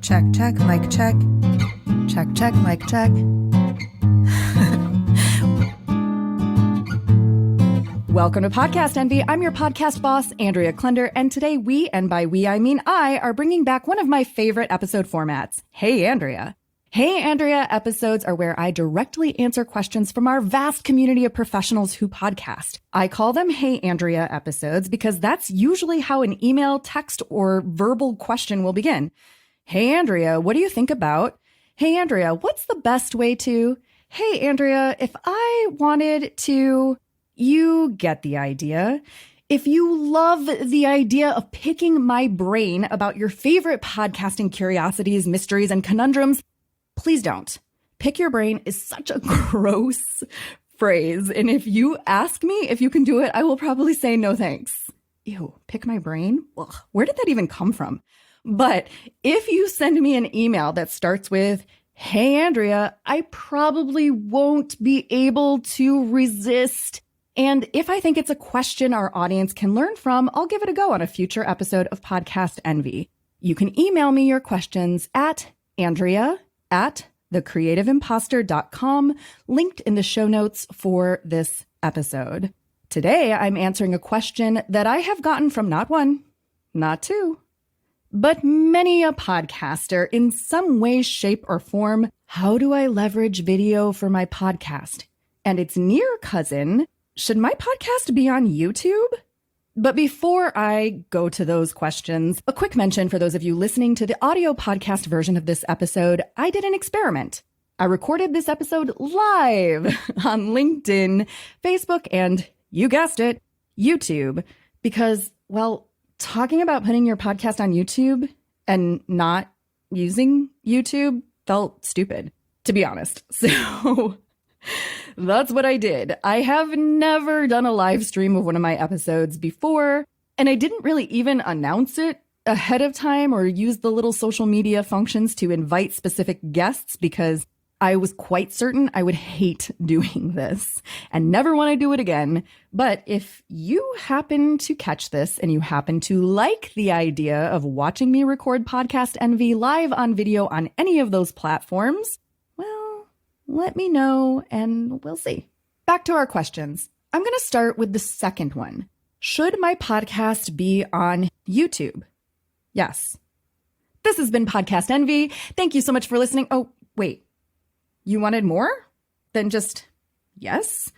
Check, check, mic check. Check, check, mic check. Welcome to Podcast Envy. I'm your podcast boss, Andrea Klender, and today we, and by we I mean I, are bringing back one of my favorite episode formats, Hey Andrea. Hey Andrea episodes are where I directly answer questions from our vast community of professionals who podcast. I call them Hey Andrea episodes because that's usually how an email, text, or verbal question will begin. Hey Andrea, what do you think about? Hey Andrea, what's the best way to? Hey Andrea, if I wanted to... You get the idea. If you love the idea of picking my brain about your favorite podcasting curiosities, mysteries, and conundrums, please don't. Pick your brain is such a gross phrase. And if you ask me if you can do it, I will probably say no thanks. Ew, pick my brain? Ugh, where did that even come from? But if you send me an email that starts with, Hey Andrea, I probably won't be able to resist. And if I think it's a question our audience can learn from, I'll give it a go on a future episode of Podcast Envy. You can email me your questions at andrea@thecreativeimposter.com, linked in the show notes for this episode. Today, I'm answering a question that I have gotten from not one, not two, but many a podcaster in some way, shape, or form. How do I leverage video for my podcast? And its near cousin, should my podcast be on YouTube? But before I go to those questions, a quick mention for those of you listening to the audio podcast version of this episode. I did an experiment. I recorded this episode live on LinkedIn, Facebook, and you guessed it, YouTube, because, well, talking about putting your podcast on YouTube and not using YouTube felt stupid, to be honest. So that's what I did. I have never done a live stream of one of my episodes before, and I didn't really even announce it ahead of time or use the little social media functions to invite specific guests because I was quite certain I would hate doing this and never want to do it again. But if you happen to catch this and you happen to like the idea of watching me record Podcast Envy live on video on any of those platforms, let me know and we'll see. Back to our questions. I'm going to start with the second one. Should my podcast be on YouTube? Yes. This has been Podcast Envy. Thank you so much for listening. Oh, wait. You wanted more than just yes?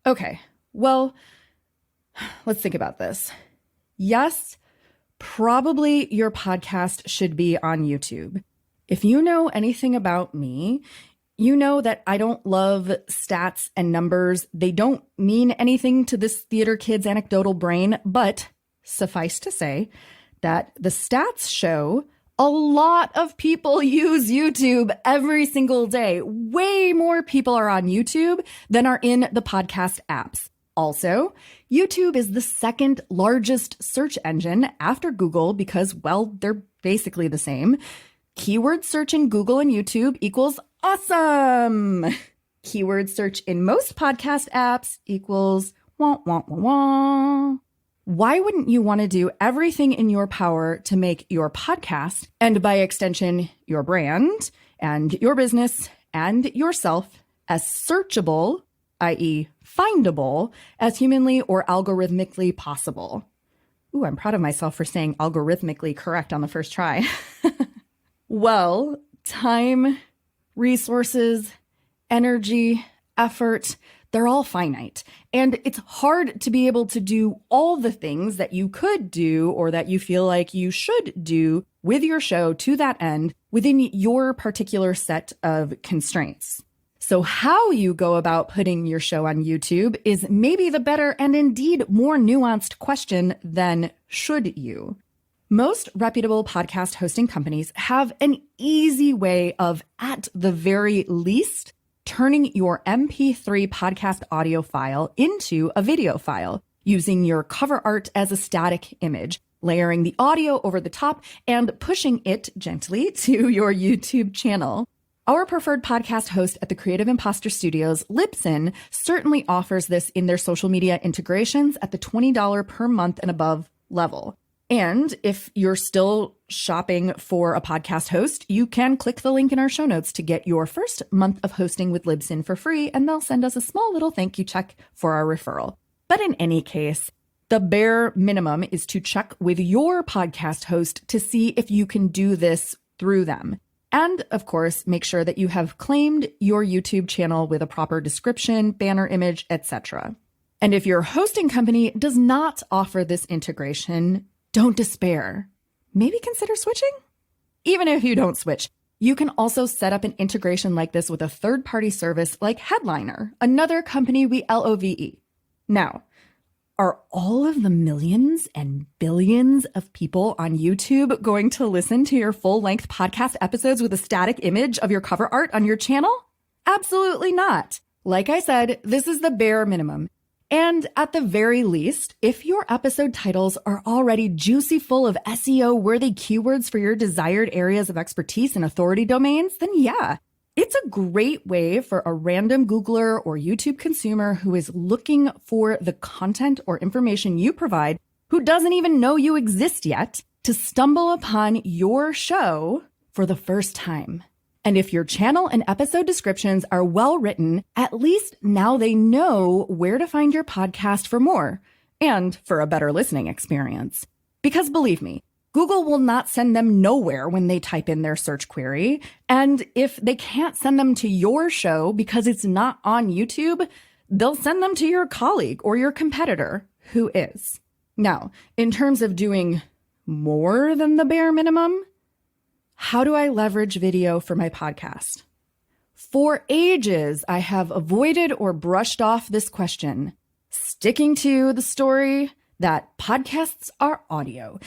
Okay. Well, let's think about this. Yes, probably your podcast should be on YouTube. If you know anything about me, you know that I don't love stats and numbers. They don't mean anything to this theater kid's anecdotal brain, but suffice to say that the stats show a lot of people use YouTube every single day. Way more people are on YouTube than are in the podcast apps. Also, YouTube is the second largest search engine after Google because, well, they're basically the same. Keyword search in Google and YouTube equals awesome. Keyword search in most podcast apps equals wah, wah, wah, wah. Why wouldn't you want to do everything in your power to make your podcast, and by extension, your brand and your business and yourself, as searchable, i.e. findable, as humanly or algorithmically possible? Ooh, I'm proud of myself for saying algorithmically correct on the first try. Well, time, resources, energy, effort, they're all finite. And it's hard to be able to do all the things that you could do or that you feel like you should do with your show to that end within your particular set of constraints. So how you go about putting your show on YouTube is maybe the better and indeed more nuanced question than should you. Most reputable podcast hosting companies have an easy way of, at the very least, turning your MP3 podcast audio file into a video file using your cover art as a static image, layering the audio over the top and pushing it gently to your YouTube channel. Our preferred podcast host at the Creative Imposter Studios, Libsyn, certainly offers this in their social media integrations at the $20 per month and above level. And if you're still shopping for a podcast host, you can click the link in our show notes to get your first month of hosting with Libsyn for free, and they'll send us a small little thank you check for our referral. But in any case, the bare minimum is to check with your podcast host to see if you can do this through them. And of course, make sure that you have claimed your YouTube channel with a proper description, banner image, etc. And if your hosting company does not offer this integration, don't despair. Maybe consider switching? Even if you don't switch, you can also set up an integration like this with a third-party service like Headliner, another company we LOVE. Now, are all of the millions and billions of people on YouTube going to listen to your full-length podcast episodes with a static image of your cover art on your channel? Absolutely not. Like I said, this is the bare minimum. And at the very least, if your episode titles are already juicy full of SEO-worthy keywords for your desired areas of expertise and authority domains, then yeah, it's a great way for a random Googler or YouTube consumer who is looking for the content or information you provide, who doesn't even know you exist yet, to stumble upon your show for the first time. And if your channel and episode descriptions are well written, at least now they know where to find your podcast for more and for a better listening experience. Because believe me, Google will not send them nowhere when they type in their search query. And if they can't send them to your show because it's not on YouTube, they'll send them to your colleague or your competitor who is. Now, in terms of doing more than the bare minimum, how do I leverage video for my podcast? For ages, I have avoided or brushed off this question, sticking to the story that podcasts are audio.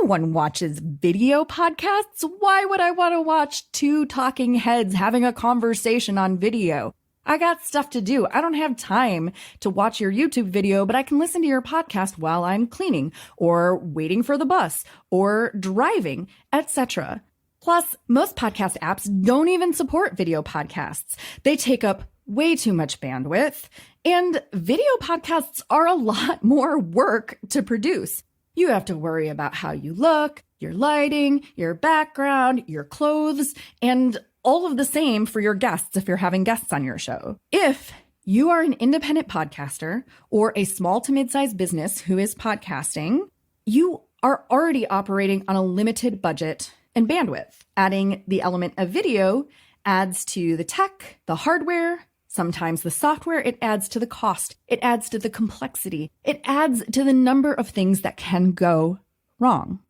No one watches video podcasts. Why would I want to watch two talking heads having a conversation on video? I got stuff to do. I don't have time to watch your YouTube video, but I can listen to your podcast while I'm cleaning or waiting for the bus or driving, etc. Plus, most podcast apps don't even support video podcasts. They take up way too much bandwidth, and video podcasts are a lot more work to produce. You have to worry about how you look, your lighting, your background, your clothes, and all of the same for your guests if you're having guests on your show. If you are an independent podcaster or a small to mid-sized business who is podcasting, you are already operating on a limited budget and bandwidth. Adding the element of video adds to the tech, the hardware, sometimes the software. It adds to the cost. It adds to the complexity. It adds to the number of things that can go wrong.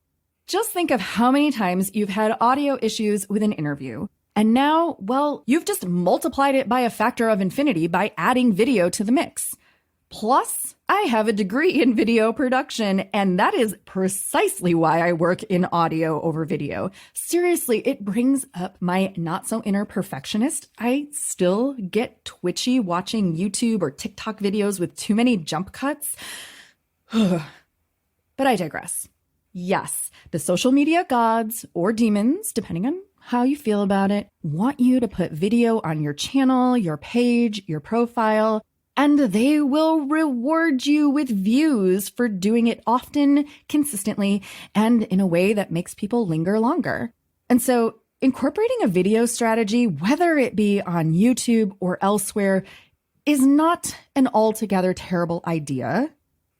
Just think of how many times you've had audio issues with an interview. And now, well, you've just multiplied it by a factor of infinity by adding video to the mix. Plus, I have a degree in video production, and that is precisely why I work in audio over video. Seriously, it brings up my not-so-inner perfectionist. I still get twitchy watching YouTube or TikTok videos with too many jump cuts. But I digress. Yes, the social media gods or demons, depending on how you feel about it, want you to put video on your channel, your page, your profile, and they will reward you with views for doing it often, consistently, and in a way that makes people linger longer. And so incorporating a video strategy, whether it be on YouTube or elsewhere, is not an altogether terrible idea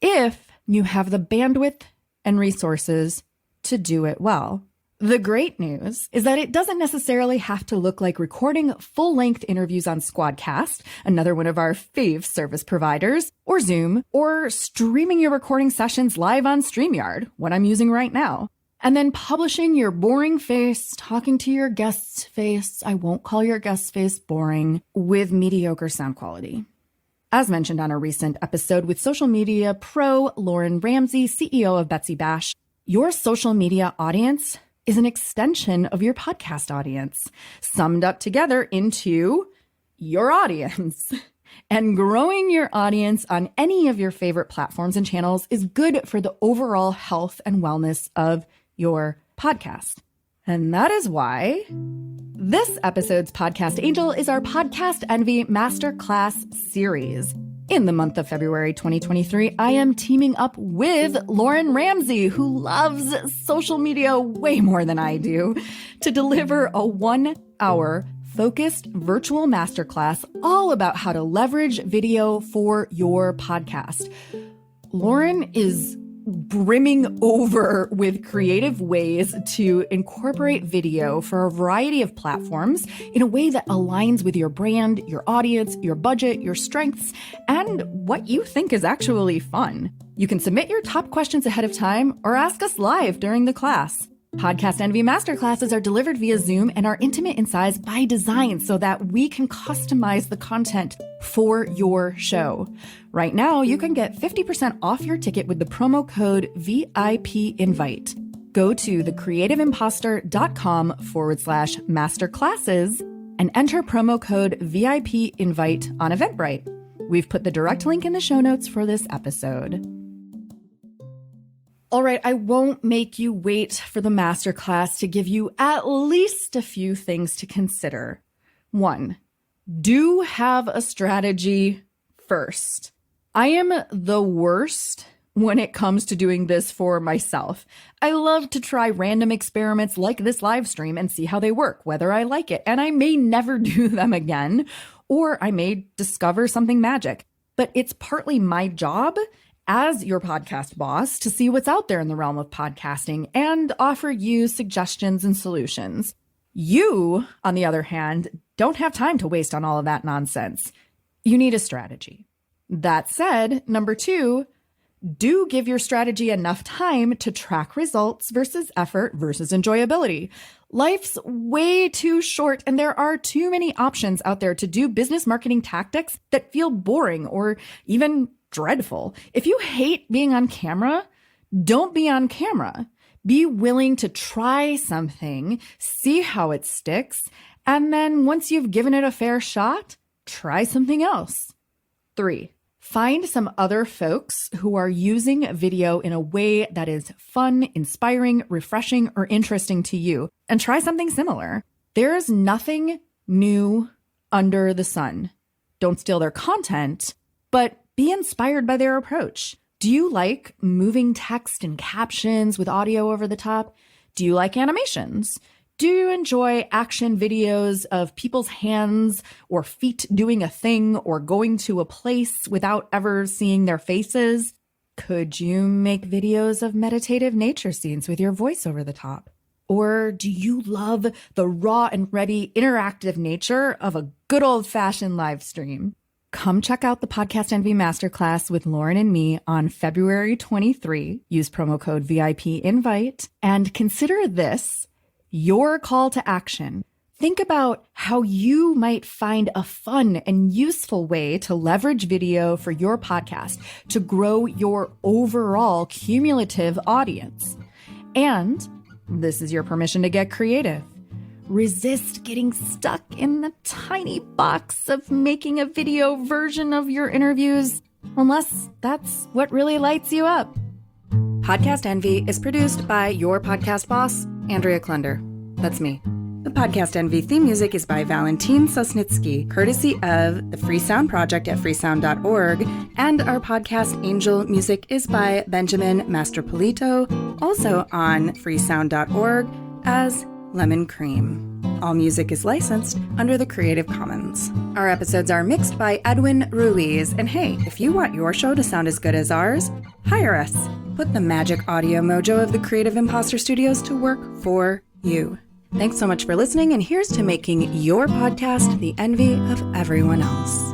if you have the bandwidth and resources to do it well. The great news is that it doesn't necessarily have to look like recording full-length interviews on Squadcast, another one of our fave service providers, or Zoom, or streaming your recording sessions live on StreamYard, what I'm using right now, and then publishing your boring face, talking to your guest's face, I won't call your guest's face boring, with mediocre sound quality. As mentioned on a recent episode with social media pro Lauren Ramsey, CEO of Betsy Bash, your social media audience is an extension of your podcast audience, summed up together into your audience. And growing your audience on any of your favorite platforms and channels is good for the overall health and wellness of your podcast. And that is why this episode's podcast angel is our Podcast Envy Masterclass series. In the month of February 2023, I am teaming up with Lauren Ramsey, who loves social media way more than I do, to deliver a 1-hour focused virtual masterclass all about how to leverage video for your podcast. Lauren is brimming over with creative ways to incorporate video for a variety of platforms in a way that aligns with your brand, your audience, your budget, your strengths, and what you think is actually fun. You can submit your top questions ahead of time or ask us live during the class. Podcast Envy Masterclasses are delivered via Zoom and are intimate in size by design so that we can customize the content for your show. Right now, you can get 50% off your ticket with the promo code VIPinvite. Go to thecreativeimposter.com/masterclasses and enter promo code VIPinvite on Eventbrite. We've put the direct link in the show notes for this episode. All right, I won't make you wait for the masterclass to give you at least a few things to consider. 1, do have a strategy first. I am the worst when it comes to doing this for myself. I love to try random experiments like this live stream and see how they work, whether I like it, and I may never do them again, or I may discover something magic. But it's partly my job as your podcast boss to see what's out there in the realm of podcasting and offer you suggestions and solutions. You, on the other hand, don't have time to waste on all of that nonsense. You need a strategy. That said, number 2, do give your strategy enough time to track results versus effort versus enjoyability. Life's way too short, and there are too many options out there to do business marketing tactics that feel boring or even dreadful. If you hate being on camera, don't be on camera. Be willing to try something, see how it sticks, and then once you've given it a fair shot, try something else. 3, find some other folks who are using video in a way that is fun, inspiring, refreshing, or interesting to you, and try something similar. There is nothing new under the sun. Don't steal their content, but be inspired by their approach. Do you like moving text and captions with audio over the top? Do you like animations? Do you enjoy action videos of people's hands or feet doing a thing or going to a place without ever seeing their faces? Could you make videos of meditative nature scenes with your voice over the top? Or do you love the raw and ready interactive nature of a good old-fashioned live stream? Come check out the Podcast Envy Masterclass with Lauren and me on February 23. Use promo code VIPinvite and consider this your call to action. Think about how you might find a fun and useful way to leverage video for your podcast to grow your overall cumulative audience. And this is your permission to get creative. Resist getting stuck in the tiny box of making a video version of your interviews, unless that's what really lights you up. Podcast Envy is produced by your podcast boss, Andrea Klunder. That's me. The Podcast Envy theme music is by Valentin Sosnitsky, courtesy of the Free Sound Project at freesound.org, and our podcast Angel music is by Benjamin Mastropolito, also on freesound.org as Lemon Cream. All music is licensed under the Creative Commons. Our episodes are mixed by Edwin Ruiz. And hey, if you want your show to sound as good as ours, hire us. Put the magic audio mojo of the Creative Imposter Studios to work for you. Thanks so much for listening, and here's to making your podcast the envy of everyone else.